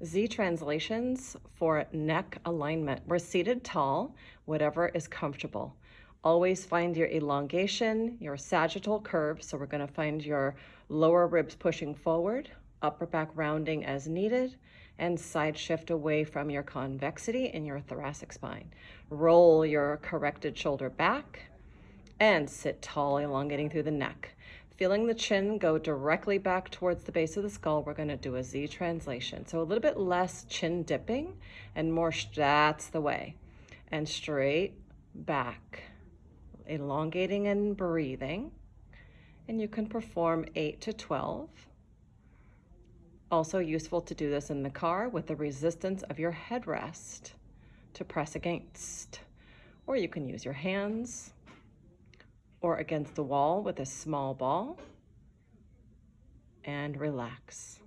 Z translations for neck alignment. We're seated tall, whatever is comfortable. Always find your elongation, your sagittal curve. So we're going to find your lower ribs pushing forward, upper back rounding as needed, and side shift away from your convexity in your thoracic spine. Roll your corrected shoulder back and sit tall, elongating through the neck. Feeling the chin go directly back towards the base of the skull, we're going to do a Z translation. So a little bit less chin dipping and more, that's the way. And straight back, elongating and breathing. And you can perform 8 to 12. Also useful to do this in the car with the resistance of your headrest to press against. Or you can use your hands or against the wall with a small ball and relax.